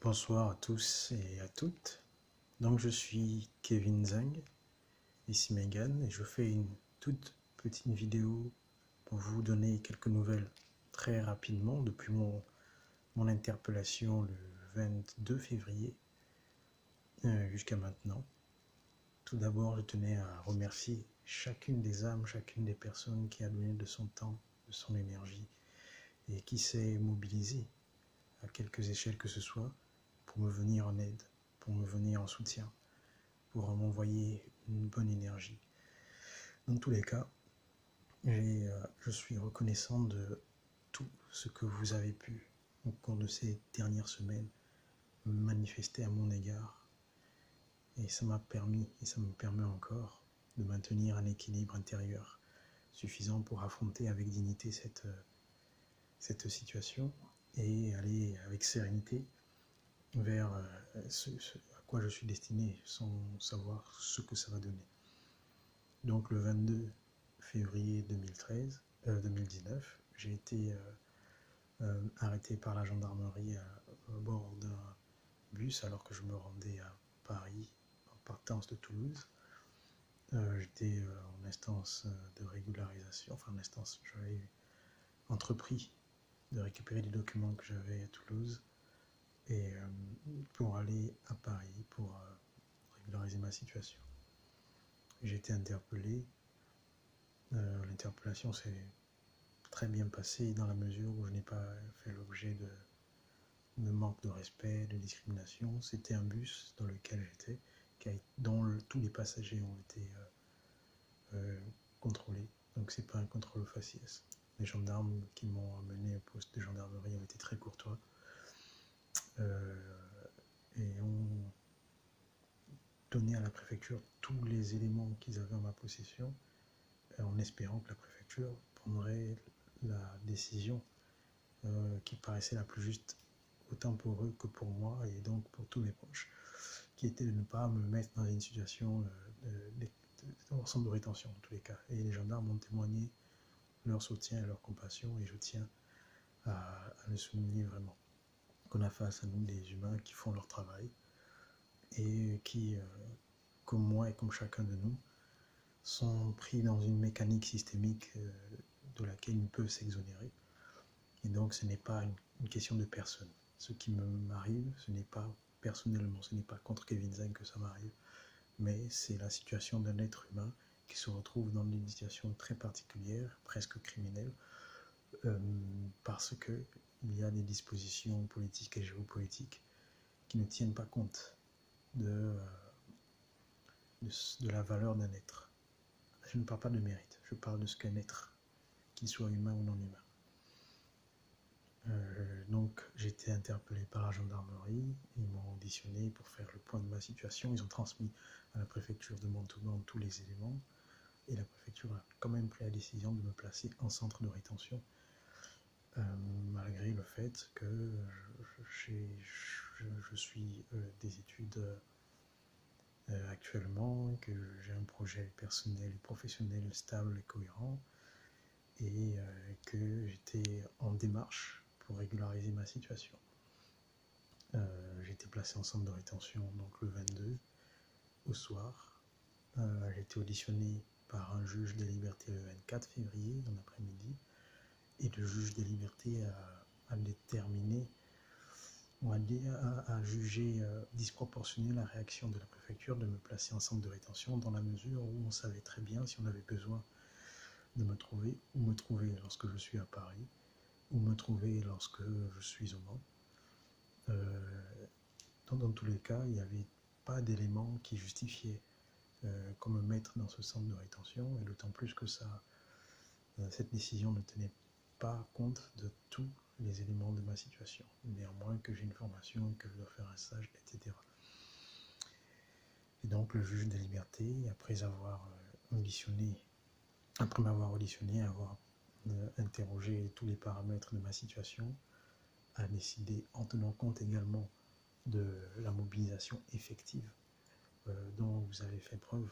Bonsoir à tous et à toutes. Donc je suis Kevin Zhang, ici Megan, et je fais une toute petite vidéo pour vous donner quelques nouvelles très rapidement depuis mon interpellation le 22 février jusqu'à maintenant. Tout d'abord, je tenais à remercier chacune des âmes, chacune des personnes qui a donné de son temps, de son énergie et qui s'est mobilisée à quelques échelles que ce soit pour me venir en aide, pour me venir en soutien, pour m'envoyer une bonne énergie. Dans tous les cas, je suis reconnaissant de tout ce que vous avez pu, au cours de ces dernières semaines, manifester à mon égard. Et ça m'a permis, et ça me permet encore, de maintenir un équilibre intérieur suffisant pour affronter avec dignité cette situation et aller avec sérénité vers ce à quoi je suis destiné sans savoir ce que ça va donner. Donc le 22 février 2019, j'ai été arrêté par la gendarmerie à bord d'un bus alors que je me rendais à Paris en partance de Toulouse. J'étais en instance de régularisation, enfin en instance, j'avais entrepris de récupérer les documents que j'avais à Toulouse et pour aller à Paris pour régulariser ma situation. J'ai été interpellé. L'interpellation s'est très bien passée dans la mesure où je n'ai pas fait l'objet de manque de respect, de discrimination. C'était un bus dans lequel j'étais, dont tous les passagers ont été contrôlés. Donc c'est pas un contrôle faciès. Les gendarmes qui m'ont amené au poste de gendarmerie ont été très courtois et ont donné à la préfecture tous les éléments qu'ils avaient en ma possession, en espérant que la préfecture prendrait la décision qui paraissait la plus juste, autant pour eux que pour moi et donc pour tous mes proches, qui était de ne pas me mettre dans une situation de centre de rétention en tous les cas. Et les gendarmes ont témoigné leur soutien et leur compassion, et je tiens à le souligner vraiment, qu'on a face à nous des humains qui font leur travail et qui, comme moi et comme chacun de nous, sont pris dans une mécanique systémique de laquelle ils ne peuvent s'exonérer. Et donc ce n'est pas une question de personne. Ce qui m'arrive, ce n'est pas personnellement, ce n'est pas contre Kevin Zhang que ça m'arrive, mais c'est la situation d'un être humain qui se retrouve dans une situation très particulière, presque criminelle, parce qu'il y a des dispositions politiques et géopolitiques qui ne tiennent pas compte de la valeur d'un être. Je ne parle pas de mérite, je parle de ce qu'un être, qu'il soit humain ou non humain. Donc j'ai été interpellé par la gendarmerie, ils m'ont auditionné pour faire le point de ma situation, ils ont transmis à la préfecture de Montauban tous les éléments, et la préfecture a quand même pris la décision de me placer en centre de rétention, malgré le fait que je suis des études actuellement, que j'ai un projet personnel et professionnel stable et cohérent, et que j'étais en démarche pour régulariser ma situation. J'ai été placé en centre de rétention donc le 22 au soir. J'ai été auditionné par un juge des libertés le 24 février en après-midi, et le juge des libertés a déterminé ou a jugé disproportionnée la réaction de la préfecture de me placer en centre de rétention, dans la mesure où on savait très bien si on avait besoin de me trouver, ou me trouver lorsque je suis à Paris, ou me trouver lorsque je suis au Mans. Dans tous les cas, il n'y avait pas d'éléments qui justifiaient qu'on me mette dans ce centre de rétention, et d'autant plus que cette décision ne tenait pas compte de tous les éléments de ma situation, néanmoins que j'ai une formation, que je dois faire un stage, etc. Et donc le juge des libertés, après m'avoir auditionné, avoir interrogé tous les paramètres de ma situation, a décidé, en tenant compte également de la mobilisation effective dont vous avez fait preuve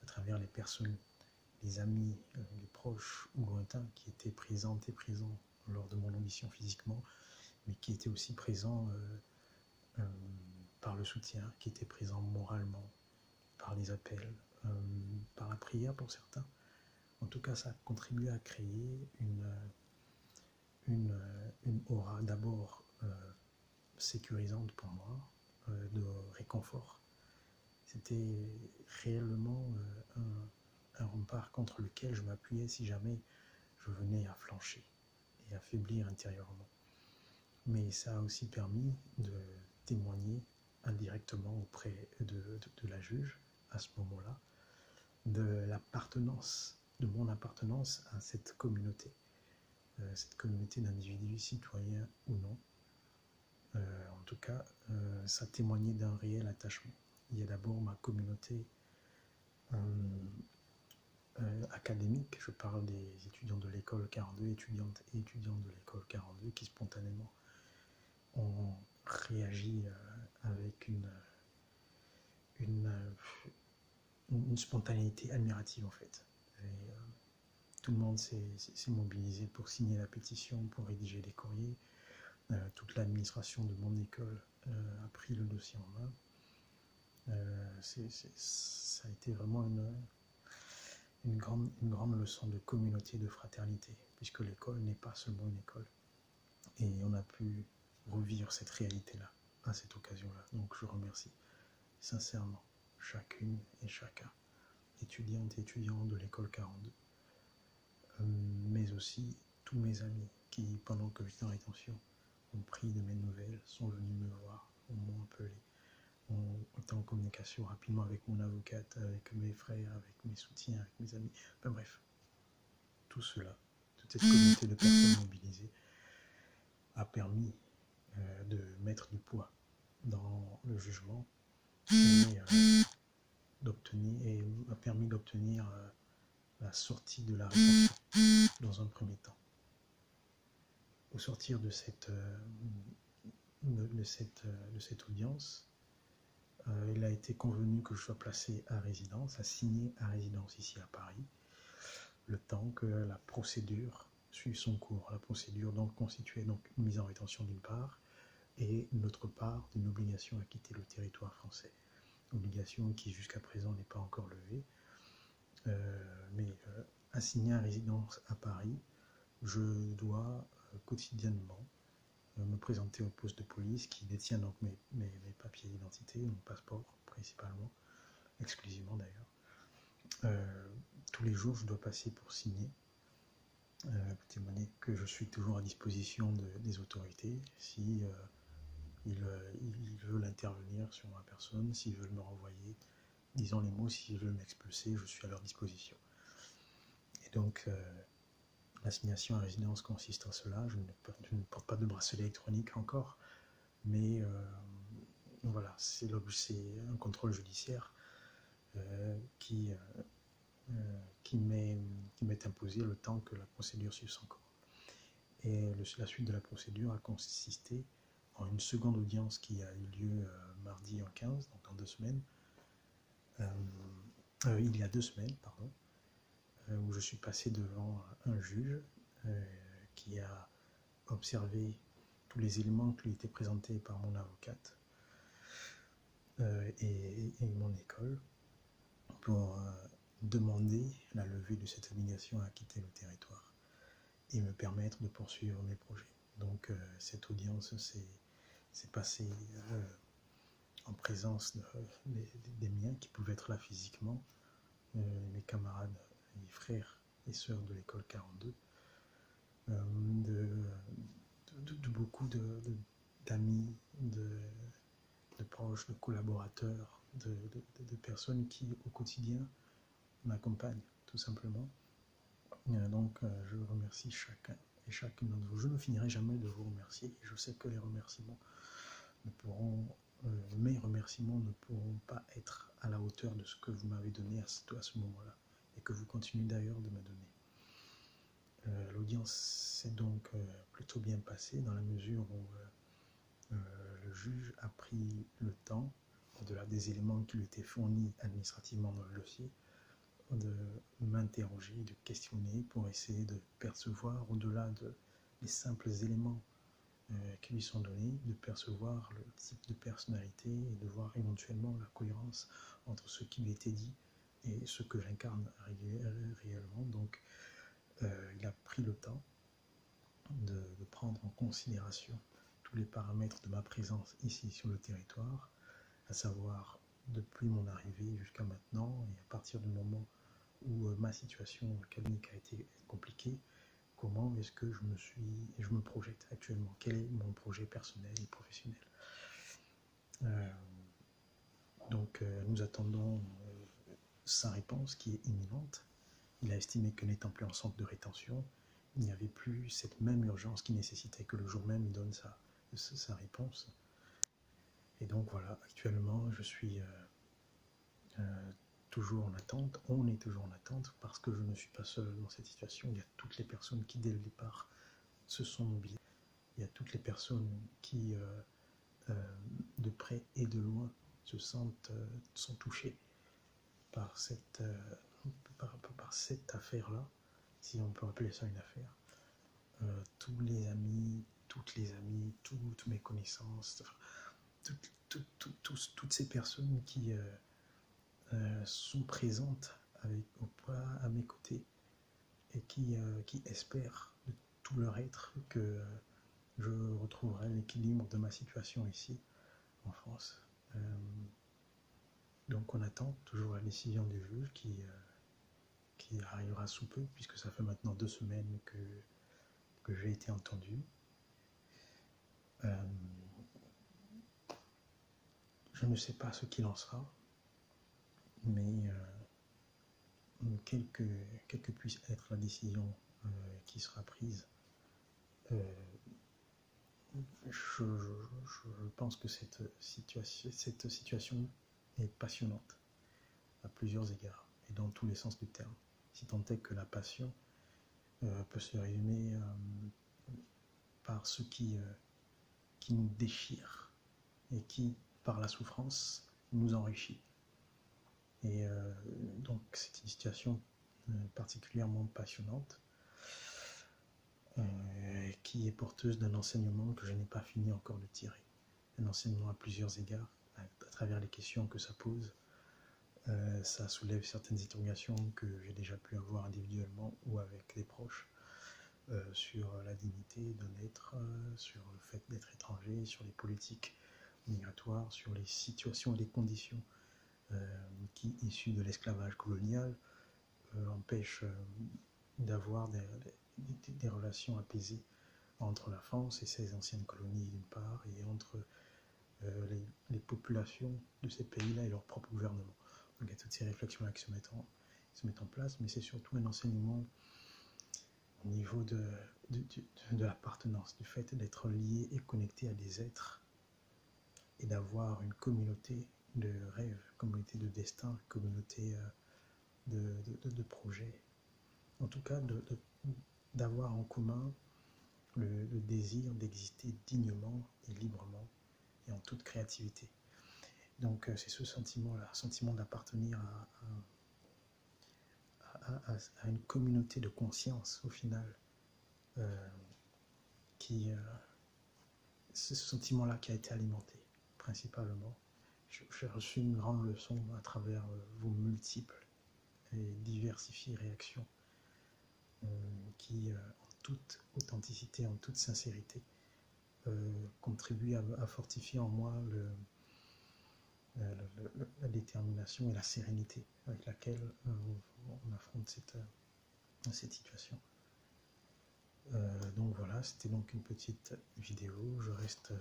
à travers les personnes, les amis, les proches ou lointains qui étaient présentes et présents lors de mon audition physiquement, mais qui étaient aussi présents par le soutien qui était présent moralement, par les appels, par la prière pour certains. En tout cas, ça a contribué à créer une aura d'abord sécurisante pour moi, de réconfort. C'était réellement un rempart contre lequel je m'appuyais si jamais je venais à flancher et à faiblir intérieurement. Mais ça a aussi permis de témoigner indirectement auprès de la juge à ce moment-là de l'appartenance, de mon appartenance à cette communauté d'individus, citoyens ou non. En tout cas, ça témoignait d'un réel attachement. Il y a d'abord ma communauté académique, je parle des étudiants de l'école 42, étudiantes et étudiants de l'école 42 qui spontanément ont réagi avec une spontanéité admirative en fait. Et, tout le monde s'est mobilisé pour signer la pétition, pour rédiger les courriers. Toute l'administration de mon école a pris le dossier en main. Ça a été vraiment une grande leçon de communauté, de fraternité, puisque l'école n'est pas seulement une école. Et on a pu revivre cette réalité-là, à cette occasion-là. Donc je remercie sincèrement chacune et chacun, étudiantes et étudiants de l'école 42, mais aussi tous mes amis qui, pendant que j'étais en rétention, ont pris de mes nouvelles, sont venus me voir, m'ont appelé, ont été en communication rapidement avec mon avocate, avec mes frères, avec mes soutiens, avec mes amis. Enfin bref, tout cela, toute cette communauté de personnes mobilisées a permis de mettre du poids dans le jugement et m'a permis d'obtenir la sortie de la rétention dans un premier temps. Au sortir de cette audience, il a été convenu que je sois placé à résidence, assigné à résidence ici à Paris, le temps que la procédure suive son cours. La procédure donc constituait donc une mise en rétention d'une part, et d'autre part une obligation à quitter le territoire français. Obligation qui jusqu'à présent n'est pas encore levée, mais assigné à résidence à Paris, je dois quotidiennement me présenter au poste de police qui détient donc mes papiers d'identité, mon passeport principalement, exclusivement d'ailleurs. Tous les jours, je dois passer pour signer, pour témoigner que je suis toujours à disposition des autorités si ils veulent intervenir sur ma personne, s'ils veulent me renvoyer, disons les mots, s'ils veulent m'expulser, je suis à leur disposition. Et donc, l'assignation à résidence consiste en cela. Je ne porte pas de bracelet électronique encore, mais voilà, c'est un contrôle judiciaire qui m'est imposé le temps que la procédure suive son cours. Et la suite de la procédure a consisté en une seconde audience qui a eu lieu mardi en 15, donc dans 2 semaines, il y a 2 semaines, pardon, où je suis passé devant un juge qui a observé tous les éléments qui lui étaient présentés par mon avocate et mon école pour demander la levée de cette obligation à quitter le territoire et me permettre de poursuivre mes projets. Donc cette audience s'est passée en présence des miens qui pouvaient être là physiquement, mes camarades, mes frères et sœurs de l'école 42, de beaucoup d'amis, de proches, de collaborateurs, de personnes qui au quotidien m'accompagnent tout simplement. Donc je remercie chacun et chacune d'entre vous. Je ne finirai jamais de vous remercier et je sais que mes remerciements ne pourront pas être à la hauteur de ce que vous m'avez donné à ce moment-là et que vous continuez d'ailleurs de me donner. L'audience s'est donc plutôt bien passée dans la mesure où le juge a pris le temps, au-delà des éléments qui lui étaient fournis administrativement dans le dossier, de m'interroger, de questionner pour essayer de percevoir au-delà des simples éléments qui lui sont données, de percevoir le type de personnalité et de voir éventuellement la cohérence entre ce qui lui était dit et ce que j'incarne réellement. Donc il a pris le temps de prendre en considération tous les paramètres de ma présence ici sur le territoire, à savoir depuis mon arrivée jusqu'à maintenant, et à partir du moment où ma situation académique a été compliquée, comment est-ce que je me projette actuellement, quel est mon projet personnel et professionnel. Donc nous attendons sa réponse qui est imminente. Il a estimé que n'étant plus en centre de rétention, il n'y avait plus cette même urgence qui nécessitait que le jour même il donne sa réponse. Et donc voilà, actuellement je suis toujours en attente, on est toujours en attente, parce que je ne suis pas seul dans cette situation. Il y a toutes les personnes qui dès le départ se sont mobilisées, il y a toutes les personnes qui de près et de loin sont touchées par cette affaire-là, si on peut appeler ça une affaire. Tous les amis, toutes les amies, toutes mes connaissances, toutes ces personnes qui sont présentes à mes côtés et qui espèrent de tout leur être que je retrouverai l'équilibre de ma situation ici en France. Donc on attend toujours la décision du juge qui arrivera sous peu, puisque ça fait maintenant 2 semaines que j'ai été entendu. Je ne sais pas ce qu'il en sera, mais quelle que puisse être la décision qui sera prise, je pense que cette situation est passionnante à plusieurs égards et dans tous les sens du terme, si tant est que la passion peut se résumer par ce qui nous déchire et qui, par la souffrance, nous enrichit. Et donc c'est une situation particulièrement passionnante qui est porteuse d'un enseignement que je n'ai pas fini encore de tirer. Un enseignement à plusieurs égards, à travers les questions que ça pose. Ça soulève certaines interrogations que j'ai déjà pu avoir individuellement ou avec des proches sur la dignité d'un être, sur le fait d'être étranger, sur les politiques migratoires, sur les situations et les conditions qui, issues de l'esclavage colonial, empêchent d'avoir des relations apaisées entre la France et ses anciennes colonies d'une part, et entre les populations de ces pays-là et leur propre gouvernement. Donc il y a toutes ces réflexions-là qui se mettent en place, mais c'est surtout un enseignement au niveau de l'appartenance, du fait d'être lié et connecté à des êtres et d'avoir une communauté de rêves, communauté de destin, communauté de projets. En tout cas, d'avoir en commun le désir d'exister dignement et librement et en toute créativité. Donc c'est ce sentiment-là, sentiment d'appartenir à une communauté de conscience au final, c'est ce sentiment-là qui a été alimenté principalement. J'ai reçu une grande leçon à travers vos multiples et diversifiées réactions qui, en toute authenticité, en toute sincérité, contribuent à fortifier en moi la détermination et la sérénité avec laquelle on affronte cette situation. Donc voilà, c'était donc une petite vidéo. Je reste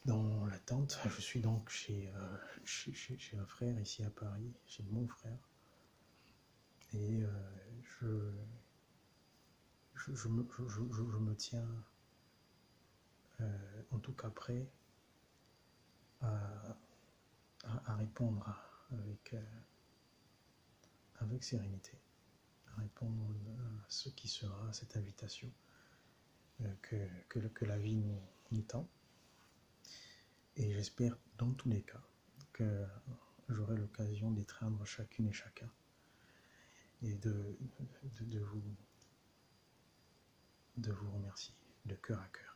dans l'attente. Je suis donc chez un frère ici à Paris, chez mon frère, et je me tiens en tout cas prêt à répondre avec sérénité, à répondre à ce qui sera cette invitation que la vie nous tend. Et j'espère dans tous les cas que j'aurai l'occasion d'étreindre chacune et chacun et de vous remercier de cœur à cœur.